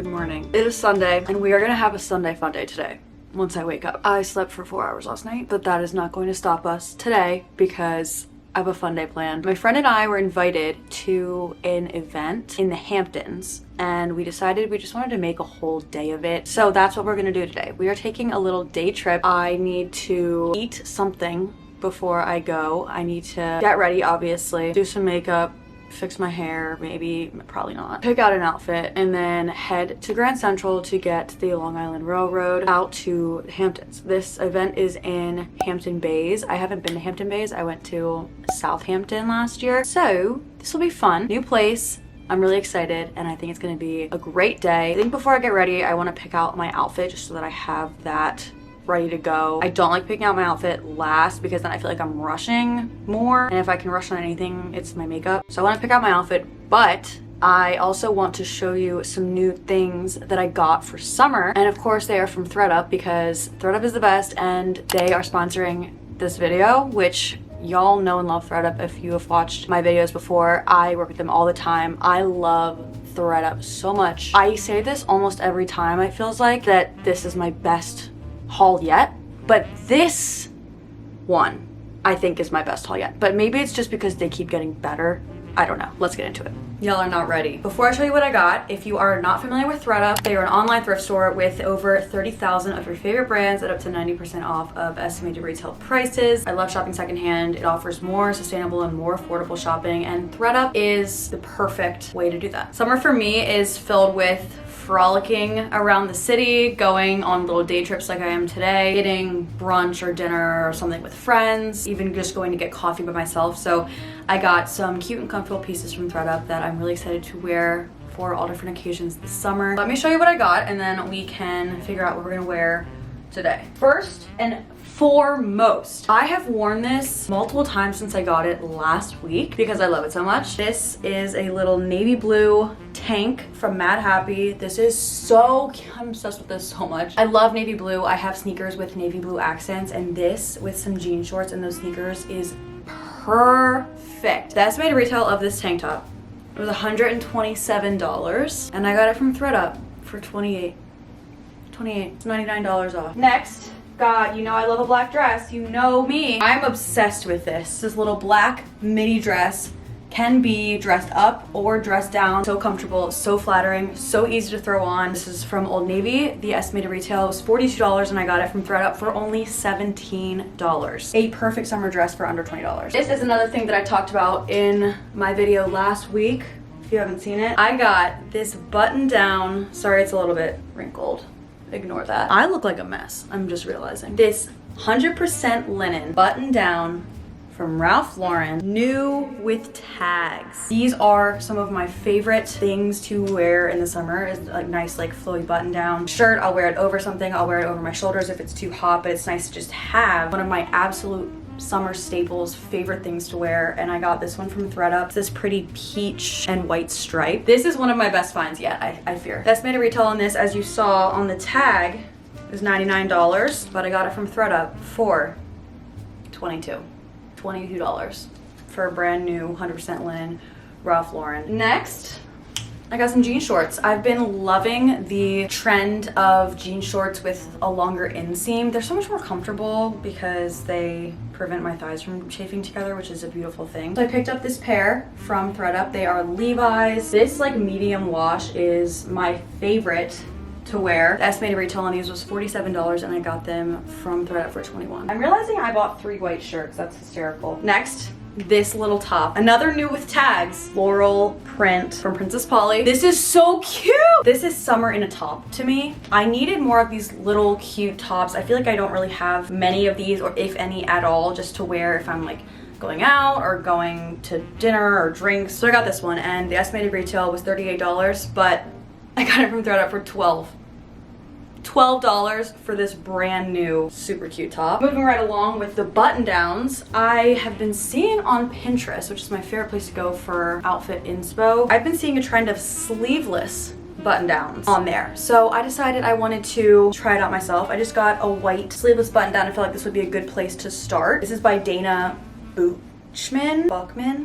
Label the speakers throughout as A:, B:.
A: Good morning. It is Sunday and we are gonna have a Sunday Funday today once I wake up. I slept for 4 hours last night, but that is not going to stop us today because I have a fun day planned. My friend and I were invited to an event in the Hamptons and we decided we just wanted to make a whole day of it. So that's what we're gonna do today. We are taking a little day trip. I need to eat something before I go. I need to get ready, obviously, do some makeup, fix my hair, maybe, probably not, pick out an outfit, and then head to Grand Central to get the Long Island Railroad out to Hamptons. This event is in Hampton Bays. I haven't been to Hampton Bays. I went to Southampton last year. So this will be fun. New place. I'm really excited and I think it's gonna be a great day. I think before I get ready, I wanna pick out my outfit just so that I have that ready to go. I don't like picking out my outfit last because then I feel like I'm rushing more, and if I can rush on anything, it's my makeup. So I want to pick out my outfit, but I also want to show you some new things that I got for summer, and of course they are from thredup because thredup is the best and they are sponsoring this video, which y'all know and love thredup if you have watched my videos before. I work with them all the time. I love thredup so much. I say this almost every time. It feels like that this is my best haul yet, but this one I think is my best haul yet, but maybe it's just because they keep getting better. I don't know. Let's get into it. Y'all are not ready. Before I show you what I got, if you are not familiar with thredup, they are an online thrift store with over 30,000 of your favorite brands at up to 90% off of estimated retail prices. I love shopping secondhand. It offers more sustainable and more affordable shopping, and thredup is the perfect way to do that. Summer for me is filled with frolicking around the city, going on little day trips like I am today, getting brunch or dinner or something with friends, even just going to get coffee by myself. So I got some cute and comfortable pieces from thredup that I'm really excited to wear for all different occasions this summer. Let me show you what I got and then we can figure out what we're gonna wear today. First and foremost, I have worn this multiple times since I got it last week because I love it so much. This is a little navy blue tank from Mad Happy. This is so cute. I'm obsessed with this so much. I love navy blue. I have sneakers with navy blue accents, and this with some jean shorts and those sneakers is perfect. The estimated retail of this tank top was $127 and I got it from thredup for $28. It's $99 off. Next, God, you know I love a black dress. You know me. I'm obsessed with this. This little black midi dress can be dressed up or dressed down. So comfortable, so flattering, so easy to throw on. This is from Old Navy. The estimated retail was $42 and I got it from thredup for only $17. A perfect summer dress for under $20. This is another thing that I talked about in my video last week. If you haven't seen it, I got this button down. Sorry, it's a little bit wrinkled. Ignore that. I look like a mess. I'm just realizing. This 100% linen button down from Ralph Lauren, new with tags. These are some of my favorite things to wear in the summer. Is like nice like flowy button down shirt. I'll wear it over something. I'll wear it over my shoulders if it's too hot, but it's nice to just have one of my absolute summer staples, favorite things to wear, and I got this one from thredup. It's this pretty peach and white stripe. This is one of my best finds yet, I fear. The estimated retail on this, as you saw on the tag, is $99, but I got it from thredup for $22 for a brand new 100% linen Ralph Lauren. Next, I got some jean shorts. I've been loving the trend of jean shorts with a longer inseam. They're so much more comfortable because they prevent my thighs from chafing together, which is a beautiful thing. So I picked up this pair from thredup. They are Levi's. This like medium wash is my favorite to wear. The estimated retail on these was $47 and I got them from thredup for $21. I'm realizing I bought 3 white shirts. That's hysterical. Next, this little top, another new with tags, floral print from Princess Polly. This is so cute. This is summer in a top to me. I needed more of these little cute tops. I feel like I don't really have many of these, or if any at all, just to wear if I'm like going out or going to dinner or drinks. So I got this one and the estimated retail was $38, but I got it from thredup for $12 for this brand new super cute top. Moving right along with the button downs, I have been seeing on Pinterest, which is my favorite place to go for outfit inspo, I've been seeing a trend of sleeveless button downs on there. So I decided I wanted to try it out myself. I just got a white sleeveless button down. I feel like this would be a good place to start. This is by Dana Buchman.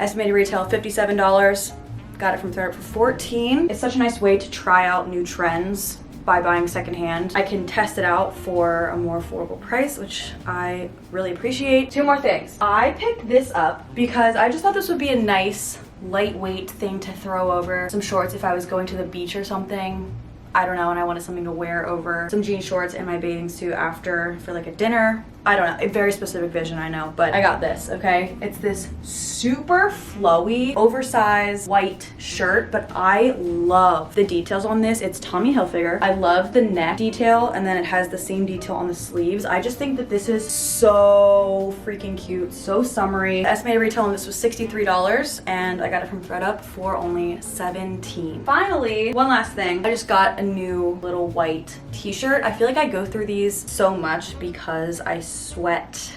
A: Estimated retail $57. Got it from thredup for 14. It's such a nice way to try out new trends by buying secondhand. I can test it out for a more affordable price, which I really appreciate. Two more things. I picked this up because I just thought this would be a nice lightweight thing to throw over some shorts if I was going to the beach or something. I don't know, and I wanted something to wear over some jean shorts and my bathing suit after for like a dinner. I don't know, a very specific vision, I know, but I got this, okay? It's this super flowy, oversized white shirt, but I love the details on this. It's Tommy Hilfiger. I love the neck detail, and then it has the same detail on the sleeves. I just think that this is so freaking cute, so summery. The estimated retail on this was $63, and I got it from thredup for only $17. Finally, one last thing. I just got a new little white t-shirt. I feel like I go through these so much because I sweat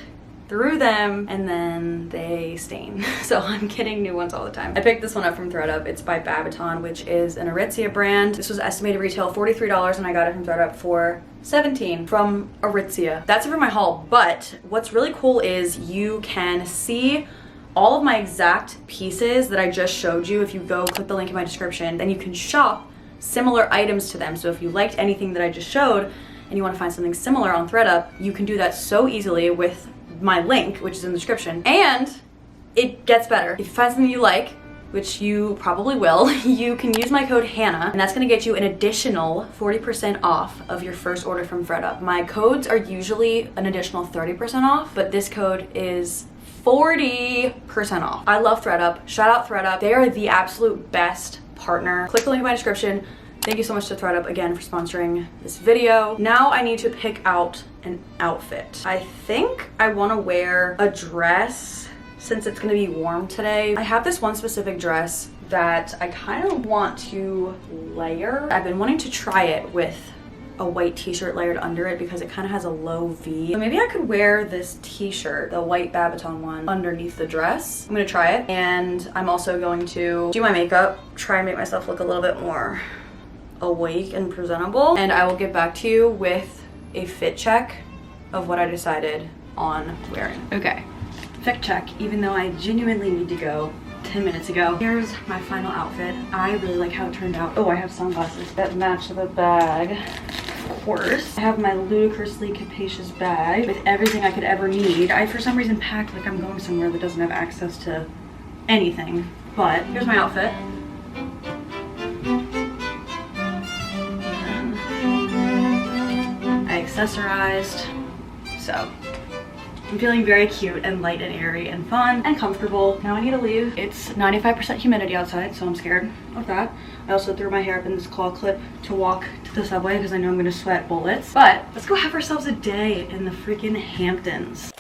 A: through them and then they stain. So I'm getting new ones all the time. I picked this one up from thredup. It's by Babaton, which is an Aritzia brand. This was estimated retail $43 and I got it from thredup for $17 from Aritzia. That's it for my haul, but what's really cool is you can see all of my exact pieces that I just showed you. If you go click the link in my description, then you can shop similar items to them. So if you liked anything that I just showed and you want to find something similar on thredup, you can do that so easily with my link, which is in the description. And it gets better. If you find something you like, which you probably will, you can use my code Hannah, and that's gonna get you an additional 40% off of your first order from thredup. My codes are usually an additional 30% off, but this code is 40% off. I love thredup. Shout out thredup. They are the absolute best partner. Click the link in my description. Thank you so much to thredup again for sponsoring this video. Now I need to pick out an outfit. I think I want to wear a dress since it's going to be warm today. I have this one specific dress that I kind of want to layer. I've been wanting to try it with a white t-shirt layered under it because it kind of has a low V. So maybe I could wear this t-shirt, the white Babaton one, underneath the dress. I'm gonna try it, and I'm also going to do my makeup, try and make myself look a little bit more awake and presentable, and I will get back to you with a fit check of what I decided on wearing. Okay, fit check, even though I genuinely need to go 10 minutes ago. Here's my final outfit. I really like how it turned out. Oh, I have sunglasses that match the bag. Of course. I have my ludicrously capacious bag with everything I could ever need. I, for some reason, packed like I'm going somewhere that doesn't have access to anything. But here's my outfit. I accessorized. So I'm feeling very cute and light and airy and fun and comfortable. Now I need to leave. It's 95% humidity outside, so I'm scared of that. I also threw my hair up in this claw clip to walk to the subway because I know I'm gonna sweat bullets. But let's go have ourselves a day in the freaking Hamptons.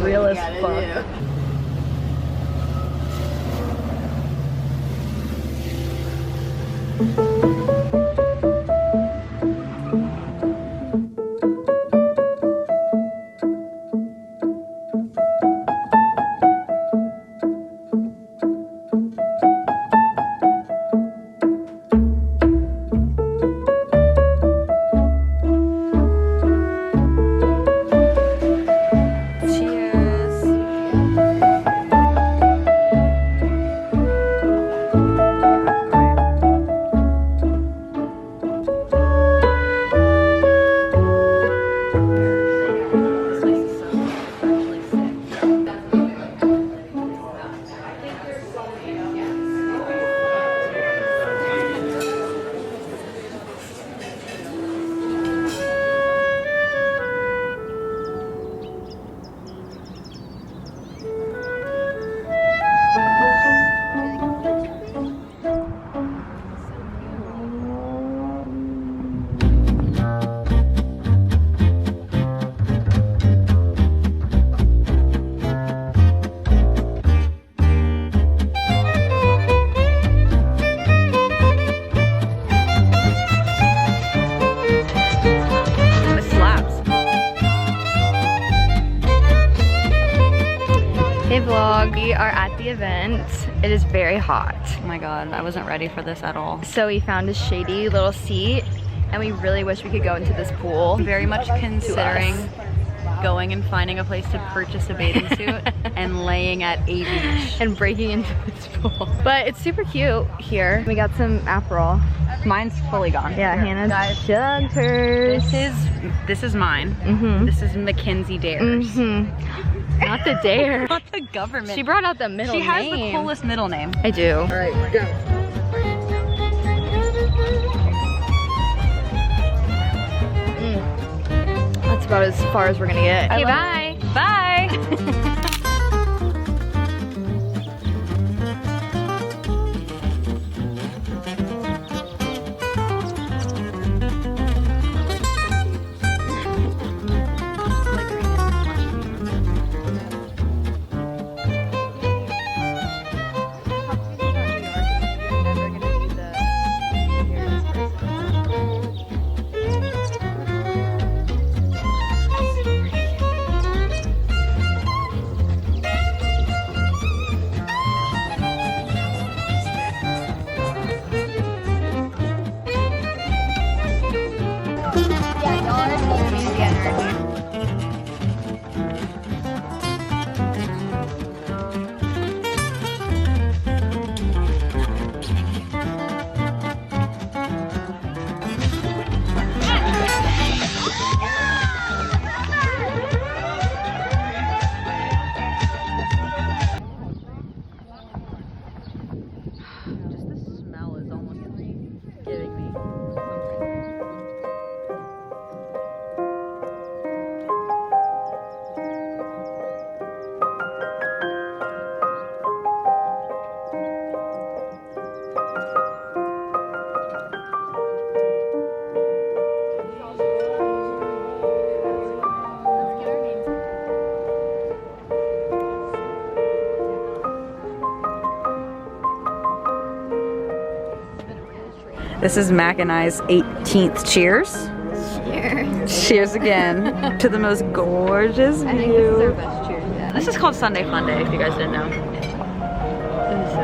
B: Real as fuck. vlog. We are at the event. It is very hot.
A: Oh my god, I wasn't ready for this at all.
B: So we found a shady little seat and we really wish we could go into this pool.
A: Very much considering going and finding a place to purchase a bathing suit and laying at a beach.
B: And breaking into this pool. But it's super cute here. We got some Aperol.
A: Mine's fully gone.
B: Yeah, Hannah's chugged hers.
A: This is mine. This is Mackenzie Dares.
B: Not the dare.
A: Not the government.
B: She brought out the middle name.
A: She has the coolest middle name.
B: I do.
A: All right, go.
B: That's about as far as we're gonna get. Okay, bye.
A: Bye. This is Mac and I's 18th cheers.
B: Cheers.
A: Cheers again to the most gorgeous view.
B: I think this is our best cheers yet.
A: This is called Sunday Funday, if you guys didn't know.
B: This is so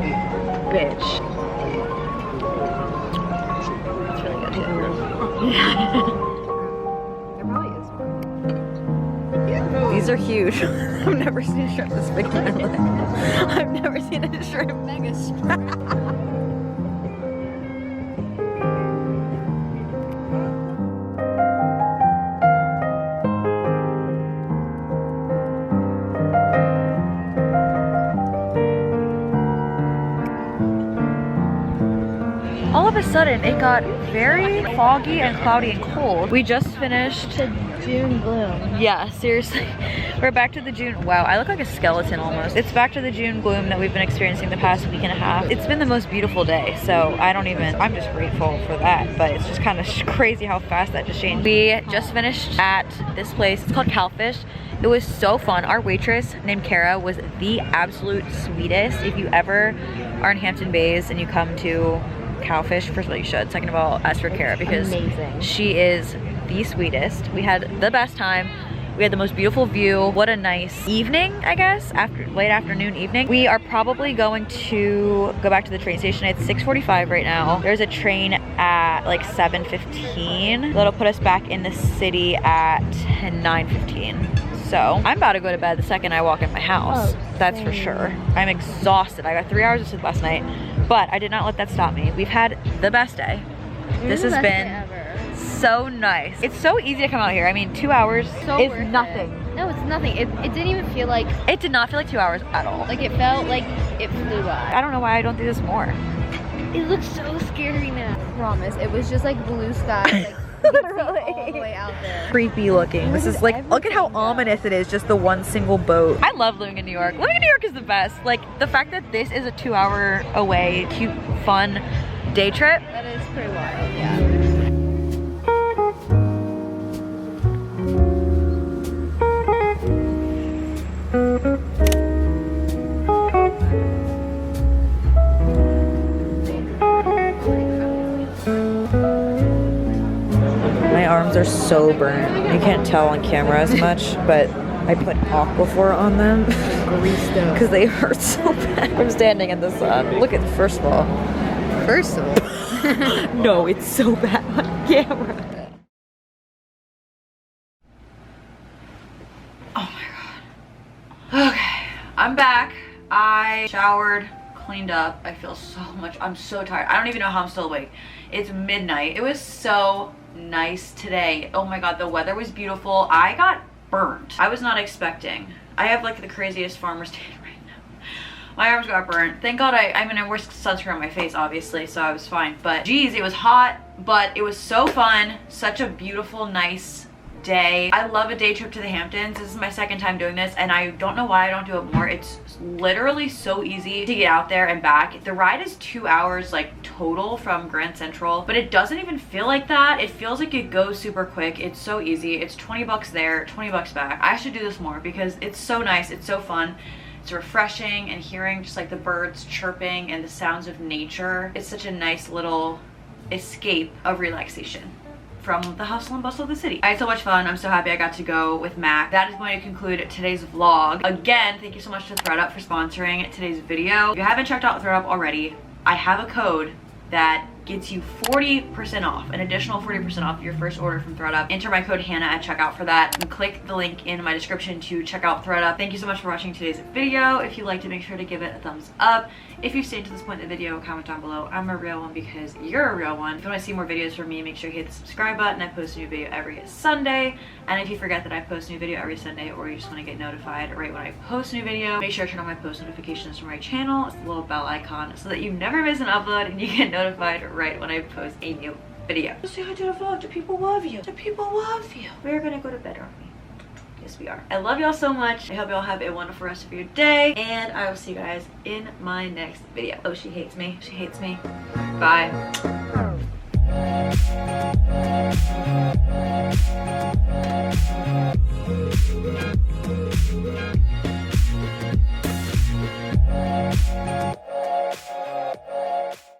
B: good.
A: Bitch.
B: It's really good too.
A: These are huge. I've never seen a shrimp this big in my life. I've never seen a shrimp mega shrimp. All of a sudden, it got very foggy and cloudy and cold. We just finished
B: The June gloom.
A: Yeah, seriously. We're back to the June. Wow, I look like a skeleton almost. It's back to the June gloom that we've been experiencing the past week and a half. It's been the most beautiful day, so I'm just grateful for that, but it's just kind of crazy how fast that just changed. We just finished at this place. It's called Cowfish. It was so fun. Our waitress named Kara was the absolute sweetest. If you ever are in Hampton Bays and you come to Cowfish, first of all you should. Second of all, ask for Kara because
B: amazing.
A: She is the sweetest. We had the best time. We had the most beautiful view. What a nice evening, I guess, late afternoon, evening. We are probably going to go back to the train station. It's 6:45 right now. There's a train at like 7:15. That'll put us back in the city at 9:15. So I'm about to go to bed the second I walk in my house. That's for sure. I'm exhausted. I got 3 hours of sleep last night, but I did not let that stop me. We've had the best day. This has been so nice. It's so easy to come out here. I mean, 2 hours is nothing.
B: No, it's nothing. It didn't even feel like...
A: It did not feel like 2 hours at all.
B: Like, it felt like it flew by.
A: I don't know why I don't do this more.
B: It looks so scary now. I promise. It was just like blue sky, like literally all the way out there.
A: Creepy looking. This is like, look at how ominous it is, just the one single boat. I love living in New York. Living in New York is the best. Like, the fact that this is a 2 hour away, cute, fun day trip.
B: That is pretty wild, yeah.
A: My arms are so burnt. You can't tell on camera as much, but
C: I put Aquaphor on them
B: Greased up.
C: because they hurt so bad from standing in the sun. Look at, first of all.
B: First of all.
C: No, it's so bad on camera.
A: Oh my god. Okay, I'm back. I showered, cleaned up. I feel so much, I'm so tired. I don't even know how I'm still awake. It's midnight. It was so nice today. Oh my god, the weather was beautiful. I got burnt. I was not expecting. I have like the craziest farmer's tan right now. My arms got burnt. Thank god I mean I wore sunscreen on my face obviously, so I was fine. But geez, it was hot, but it was so fun. Such a beautiful, nice day. I love a day trip to the Hamptons. This is my second time doing this and I don't know why I don't do it more. It's literally so easy to get out there and back. The ride is 2 hours like total from Grand Central, but it doesn't even feel like that. It feels like it goes super quick. It's so easy. It's 20 bucks there, 20 bucks back. I should do this more because it's so nice. It's so fun. It's refreshing, and hearing just like the birds chirping and the sounds of nature. It's such a nice little escape of relaxation from the hustle and bustle of the city. I had so much fun. I'm so happy I got to go with Mac. That is going to conclude today's vlog. Again, thank you so much to thredup for sponsoring today's video. If you haven't checked out thredup already, I have a code that gets you 40% off, an additional 40% off your first order from thredup. Enter my code Hannah at checkout for that, and click the link in my description to check out thredup. Thank you so much for watching today's video. If you liked it, make sure to give it a thumbs up. If you've stayed to this point in the video, comment down below. I'm a real one because you're a real one. If you want to see more videos from me, make sure you hit the subscribe button. I post a new video every Sunday. And if you forget that I post a new video every Sunday, or you just want to get notified right when I post a new video, make sure to turn on my post notifications from my channel. It's the little bell icon so that you never miss an upload and you get notified right when I post a new video. Say hi to the vlog. The people love you. The people love you. We're gonna go to bed, aren't we? Yes, we are. I love y'all so much. I hope y'all have a wonderful rest of your day, and I will see you guys in my next video. Oh, she hates me. She hates me. Bye.